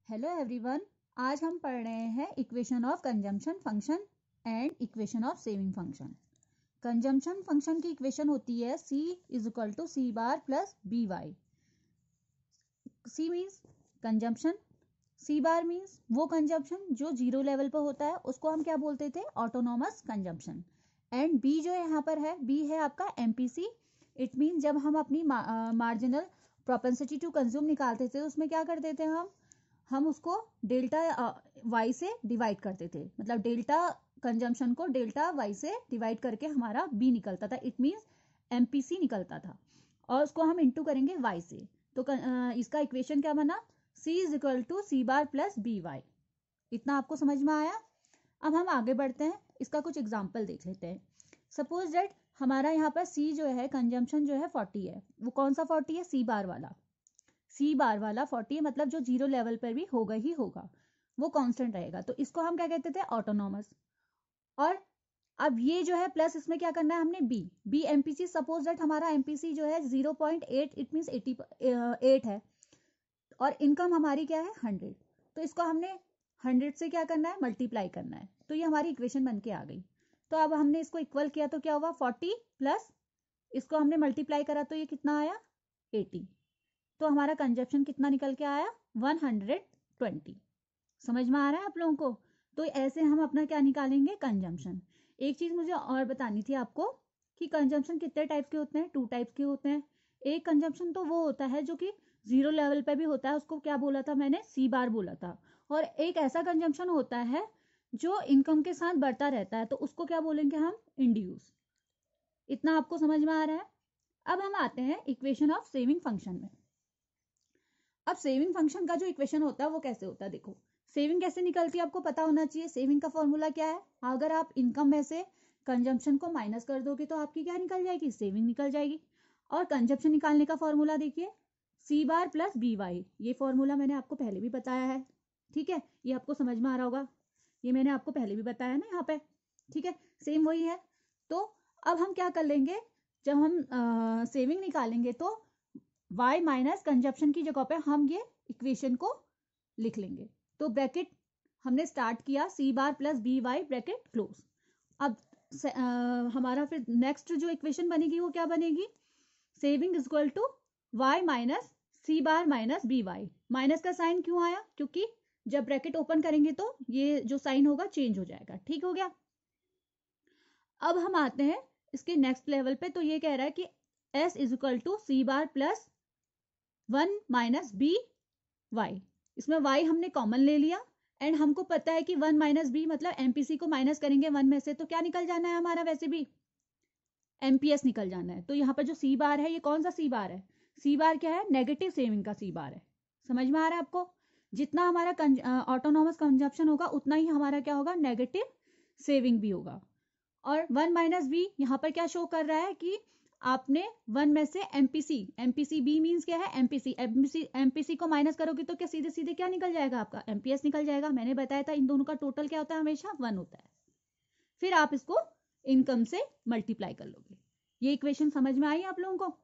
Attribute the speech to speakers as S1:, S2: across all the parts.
S1: Hello everyone, आज हम पढ़ रहे हैं equation of consumption function and equation of saving function. Consumption function की इक्वेशन होती है C is equal to C bar plus B Y. C means consumption, C bar means वो consumption जो जीरो लेवल पर होता है, उसको हम क्या बोलते थे, ऑटोनोमस कंजम्पशन। एंड B जो यहाँ पर है, B है आपका MPC। इट मीन जब हम अपनी मार्जिनल प्रोपेंसिटी टू कंज्यूम निकालते थे, उसमें क्या करते थे, हम उसको डेल्टा वाई से डिवाइड करते थे। मतलब डेल्टा कंजम्पशन को डेल्टा वाई से डिवाइड करके हमारा बी निकलता था। इट मीन्स एमपीसी निकलता था और उसको हम इंटू करेंगे वाई से। तो इसका इक्वेशन क्या बना, C is equal to C bar plus B Y. इतना आपको समझ में आया। अब हम आगे बढ़ते हैं, इसका कुछ एग्जाम्पल देख लेते हैं। सपोज दैट हमारा यहाँ पर सी जो है, कंजम्पशन जो है 40 है। वो कौन सा 40 है, सी बार वाला। सी बार वाला 40 है, मतलब जो जीरो लेवल पर भी होगा ही होगा, वो कांस्टेंट रहेगा। तो इसको हम क्या कहते थे, ऑटोनॉमस। और अब ये जो है प्लस, इसमें क्या करना है हमने, बी एमपीसी। सपोज दैट हमारा एमपीसी जो है 0.8, इट मीन 88 है और इनकम हमारी क्या है 100। तो इसको हमने 100 से क्या करना है, मल्टीप्लाई करना है। तो ये हमारी इक्वेशन बन के आ गई। तो अब हमने इसको इक्वल किया तो क्या हुआ, 40 प्लस इसको हमने मल्टीप्लाई करा तो ये कितना आया, 80। तो हमारा कंजप्शन कितना निकल के आया, 120। समझ में आ रहा है आप लोगों को। तो ऐसे हम अपना क्या निकालेंगे, कंजम्पशन। एक चीज मुझे और बतानी थी आपको कि कंजम्पशन कितने टाइप के होते हैं, 2 टाइप के होते हैं। एक कंजम्पशन तो वो होता है जो कि जीरो लेवल पे भी होता है, उसको क्या बोला था मैंने, सी बार बोला था। और एक ऐसा कंजम्पशन होता है जो इनकम के साथ बढ़ता रहता है, तो उसको क्या बोलेंगे हम, इंड्यूस। इतना आपको समझ में आ रहा है। अब हम आते हैं इक्वेशन ऑफ सेविंग फंक्शन में। अब सेविंग फंक्शन का जो इक्वेशन होता है वो कैसे होता है, देखो सेविंग कैसे निकलती है आपको पता होना चाहिए। सेविंग का फॉर्मूला क्या है, अगर आप इनकम में से कंजम्पशन को माइनस कर दोगे तो आपकी क्या निकल जाएगी, सेविंग निकल जाएगी। और कंजम्पशन निकालने का फॉर्मूला देखिए, सी बार प्लस बी वाई। ये फॉर्मूला मैंने आपको पहले भी बताया है, ठीक है, ये आपको समझ में आ रहा होगा। ये मैंने आपको पहले भी बताया ना यहाँ पे, ठीक है, सेम वही है। तो अब हम क्या कर लेंगे, जब हम सेविंग निकालेंगे तो y माइनस कंजप्शन की जगह पे हम ये इक्वेशन को लिख लेंगे। तो ब्रैकेट हमने स्टार्ट किया, C bar plus B Y bracket close. अब हमारा फिर नेक्स्ट जो इक्वेशन बनेगी वो क्या बनेगी, saving is equal to y minus C bar minus B Y. Minus का साइन क्यों आया, क्योंकि जब ब्रैकेट ओपन करेंगे तो ये जो साइन होगा चेंज हो जाएगा, ठीक हो गया। अब हम आते हैं इसके नेक्स्ट लेवल पे। तो ये कह रहा है कि s is equal to C bar plus 1 minus B Y. इसमें y हमने कॉमन ले लिया एंड हमको पता है कि 1 माइनस बी मतलब एमपीसी को माइनस करेंगे 1 में से तो क्या निकल जाना है हमारा, वैसे भी एमपीएस निकल जाना है। तो यहाँ पर जो सी बार है, ये कौन सा सी बार है, सी बार क्या है, नेगेटिव सेविंग का सी बार है। समझ में आ रहा है आपको। जितना हमारा ऑटोनॉमस कंजप्शन होगा उतना ही हमारा क्या होगा, नेगेटिव सेविंग भी होगा। और 1 माइनस बी यहाँ पर क्या शो कर रहा है कि आपने 1 में से एमपीसी बी मीन्स क्या है, एमपीसी को माइनस करोगे तो क्या सीधे सीधे क्या निकल जाएगा, आपका एमपीएस निकल जाएगा। मैंने बताया था इन दोनों का टोटल क्या होता है, हमेशा 1 होता है। फिर आप इसको इनकम से मल्टीप्लाई कर लोगे। ये इक्वेशन समझ में आई आप लोगों को।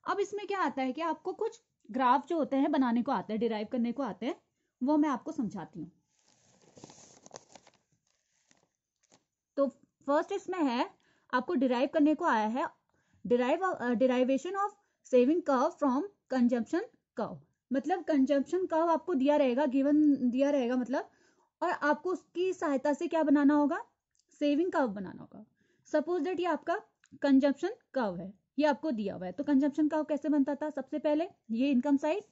S1: अब इसमें क्या आता है कि आपको कुछ ग्राफ जो होते हैं बनाने को आते हैं, डिराइव करने को आते हैं, वो मैं आपको समझाती हूँ। तो फर्स्ट इसमें है, आपको डिराइव करने को आया है, derivation of saving curve from consumption curve. मतलब कंजम्पशन कर्व आपको दिया रहेगा, गिवन दिया रहेगा मतलब, और आपको उसकी सहायता से क्या बनाना होगा, सेविंग कर्व बनाना होगा। सपोज दैट ये आपका कंजम्पशन कर्व है, ये आपको दिया हुआ है। तो कंजम्पशन कर्व कैसे बनता था, सबसे पहले ये इनकम साइड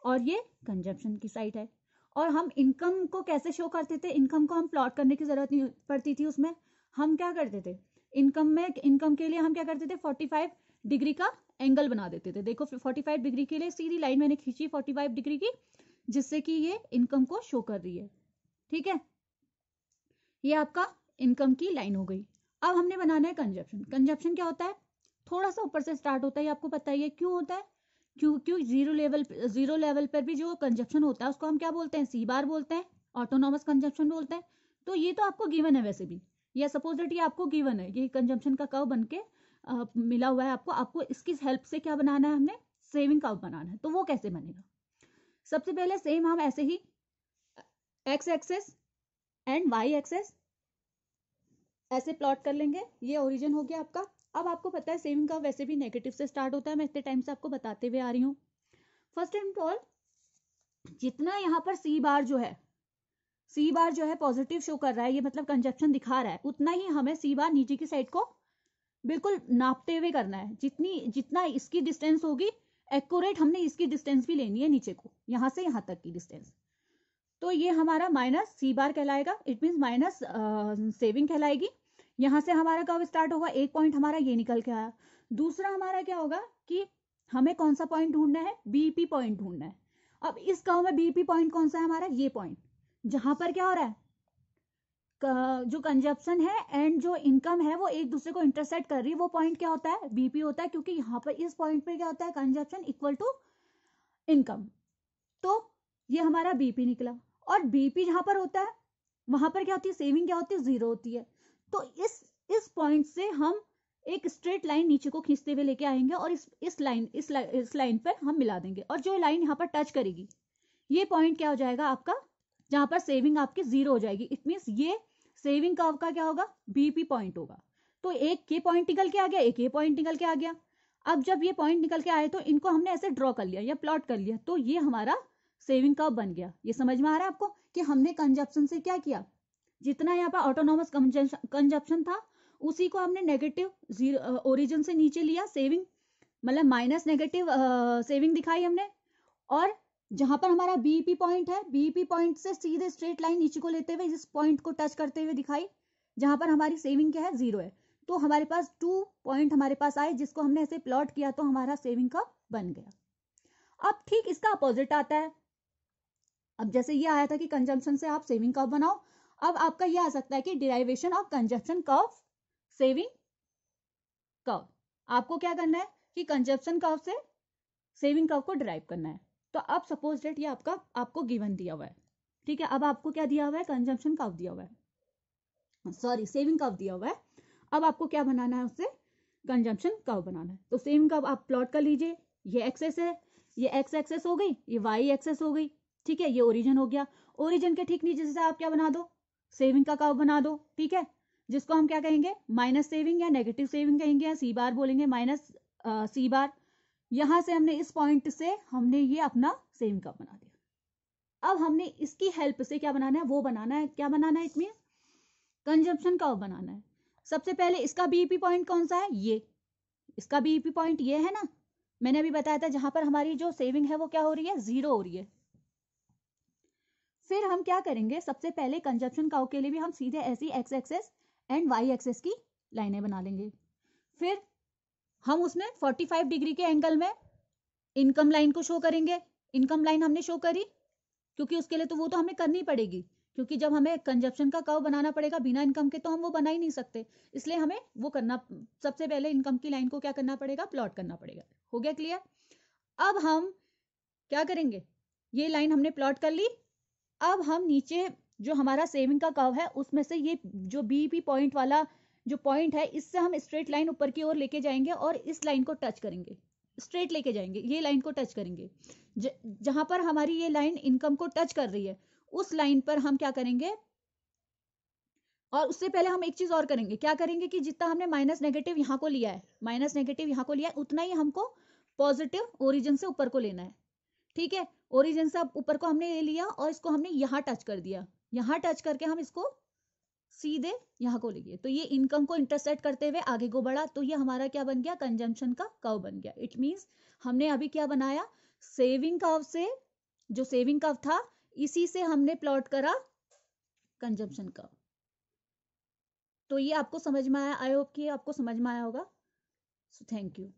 S1: और ये कंजम्पशन की साइड है। और हम इनकम को कैसे शो करते थे, इनकम को हम प्लॉट करने की जरूरत नहीं पड़ती थी। उसमें हम क्या करते थे, इनकम के लिए हम क्या करते थे, 45 डिग्री का एंगल बना देते थे। देखो 45 डिग्री के लिए सीधी लाइन मैंने खींची 45 डिग्री की, जिससे कि ये इनकम को शो कर रही है, ठीक है। ये आपका इनकम की लाइन हो गई। अब हमने बनाना है कंजप्शन। कंजप्शन क्या होता है, थोड़ा सा ऊपर से स्टार्ट होता है, आपको पता ही है क्यों होता है, क्यों जीरो लेवल पर भी जो कंजप्शन होता है उसको हम क्या बोलते हैं, सी बार बोलते हैं, ऑटोनॉमस कंजप्शन बोलते हैं। तो ये तो आपको गिवन है वैसे भी, या सपोज दैट ये आपको गिवन है, ये कंजम्पशन का कर्व बनके मिला हुआ है आपको इसकी हेल्प से क्या बनाना है, हमने सेविंग कर्व बनाना है। तो वो कैसे बनेगा, सबसे पहले सेम हम ऐसे ही X axis and Y axis ऐसे प्लॉट कर लेंगे। ये ओरिजिन हो गया आपका। अब आपको पता है सेविंग कर्व वैसे भी नेगेटिव से स्टार्ट होता है, मैं इतने टाइम से आपको बताते हुए आ रही हूँ। फर्स्ट एंड ऑल, जितना यहाँ पर सी बार जो है पॉजिटिव शो कर रहा है, ये मतलब कंजप्शन दिखा रहा है, उतना ही हमें सी बार नीचे की साइड को बिल्कुल नापते हुए करना है। जितना इसकी डिस्टेंस होगी एक्यूरेट हमने इसकी डिस्टेंस भी लेनी है नीचे को, यहां से यहां तक की डिस्टेंस। तो ये हमारा माइनस सी बार कहलाएगा, इट मीन माइनस सेविंग कहलाएगी। यहां से हमारा कर्व स्टार्ट होगा, एक पॉइंट हमारा ये निकल के आया। दूसरा हमारा क्या होगा कि हमें कौन सा पॉइंट ढूंढना है, बीपी पॉइंट ढूंढना है। अब इस कर्व में बीपी पॉइंट कौन सा है हमारा, ये पॉइंट जहां पर क्या हो रहा है, जो कंजप्शन है एंड जो इनकम है वो एक दूसरे को इंटरसेक्ट कर रही है, वो पॉइंट क्या होता है, बीपी होता है। क्योंकि यहाँ पर इस पॉइंट पे क्या होता है, कंजप्शन इक्वल टू इनकम। तो ये हमारा बीपी निकला। और बीपी जहां पर होता है वहां पर क्या होती है, सेविंग क्या होती है, 0 होती है। तो इस पॉइंट से हम एक स्ट्रेट लाइन नीचे को खींचते हुए लेके आएंगे और इस लाइन पर हम मिला देंगे। और जो लाइन यहाँ पर टच करेगी ये पॉइंट क्या हो जाएगा आपका, जहां पर सेविंग आपकी 0 हो जाएगी। इट मीन्स ये सेविंग कर्व का क्या होगा, बीपी पॉइंट होगा। तो एक ये पॉइंट निकल के आ गया, एक ये पॉइंट निकल के आ गया। अब जब ये पॉइंट निकल के आए तो इनको हमने ऐसे ड्रॉ कर लिया या प्लॉट कर लिया, तो ये हमारा सेविंग कर्व बन गया। ये समझ में आ रहा है आपको कि हमने कंजप्शन से क्या किया, जितना यहाँ पर ऑटोनोमस कंजप्शन था उसी को हमने नेगेटिव ओरिजिन से नीचे लिया, सेविंग मतलब माइनस नेगेटिव सेविंग दिखाई हमने। और जहां पर हमारा बीपी पॉइंट है, बीपी पॉइंट से सीधे स्ट्रेट लाइन नीचे को लेते हुए इस पॉइंट को टच करते हुए दिखाई, जहां पर हमारी सेविंग क्या है, 0 है। तो हमारे पास 2 पॉइंट हमारे पास आए, जिसको हमने ऐसे प्लॉट किया तो हमारा सेविंग का बन गया। अब ठीक इसका अपोजिट आता है। अब जैसे ये आया था कि कंजम्पशन से आप सेविंग कर्व बनाओ, अब आपका ये आ सकता है कि derivation of consumption curve saving curve. आपको क्या करना है कि कंजम्पशन कर्व से सेविंग कर्व को डिराइव करना है। तो अब सपोज डेट ये आपको गिवन दिया हुआ है, ठीक है। अब आपको क्या दिया हुआ है, कंजम्पशन कर्व दिया हुआ है, सॉरी सेविंग कर्व दिया हुआ है। अब आपको क्या बनाना है, उससे कंजम्पशन कर्व बनाना है। तो सेविंग कर्व आप प्लॉट कर लीजिए। ये एक्सेस है, ये एक्स एक्सेस हो गई, ये वाई एक्सेस हो गई, ठीक है। ये ओरिजिन हो गया। ओरिजिन के ठीक नीचे से आप क्या बना दो, सेविंग का कर्व बना दो, ठीक है। जिसको हम क्या कहेंगे, माइनस सेविंग या नेगेटिव सेविंग कहेंगे, या सी बार बोलेंगे, माइनस सी बार। यहां से हमने इस पॉइंट से हमने ये अपना सेविंग कर्व बना दिया। अब हमने इसकी हेल्प से क्या बनाना है, वो बनाना है, क्या बनाना है, इट मींस कंजम्पशन कर्व बनाना है। सबसे पहले इसका बीईपी पॉइंट कौन सा है, ये इसका बीईपी पॉइंट ये है ना, मैंने अभी बताया था, जहां पर हमारी जो सेविंग है वो क्या हो रही है, 0 हो रही है। फिर हम क्या करेंगे, सबसे पहले कंजम्पशन कर्व के लिए भी हम सीधे ऐसी X axis and Y axis की लाइनें बना लेंगे। फिर हम उसमें 45 डिग्री के एंगल में इनकम लाइन को शो करेंगे। इनकम लाइन हमने शो करी, क्योंकि उसके लिए तो वो तो हमें करनी पड़ेगी, क्योंकि जब हमें कंजप्शन का कर्व बनाना पड़ेगा बिना इनकम के, तो हम वो बना ही नहीं सकते। इसलिए हमें वो करना, सबसे पहले इनकम की लाइन को क्या करना पड़ेगा, प्लॉट करना पड़ेगा। हो गया क्लियर। अब हम क्या करेंगे, ये लाइन हमने प्लॉट कर ली। अब हम नीचे जो हमारा सेविंग का कर्व है उसमें से ये जो बीपी पॉइंट वाला जो पॉइंट है, इससे हम स्ट्रेट लाइन ऊपर की ओर लेके जाएंगे और इस लाइन को टच करेंगे, स्ट्रेट लेके जाएंगे, ये लाइन को टच करेंगे। जहां पर हमारी ये लाइन इनकम को टच कर रही है उस लाइन पर हम क्या करेंगे, और उससे पहले हम एक चीज और करेंगे, क्या करेंगे कि जितना हमने माइनस नेगेटिव यहाँ को लिया है, माइनस नेगेटिव यहाँ को लिया है, उतना ही हमको पॉजिटिव ओरिजिन से ऊपर को लेना है, ठीक है। ओरिजिन से ऊपर को हमने ले लिया और इसको हमने यहाँ टच कर दिया, यहाँ टच करके हम इसको सीधे यहाँ को ले गए, तो ये इनकम को इंटरसेक्ट करते हुए आगे को बढ़ा, तो ये हमारा क्या बन गया, कंजम्पशन का कर्व बन गया। इट मींस हमने अभी क्या बनाया, सेविंग कर्व से, जो सेविंग कर्व था इसी से हमने प्लॉट करा कंजम्पशन कर्व। तो ये आपको समझ में आया, आई होप कि आपको समझ में आया होगा। So thank you.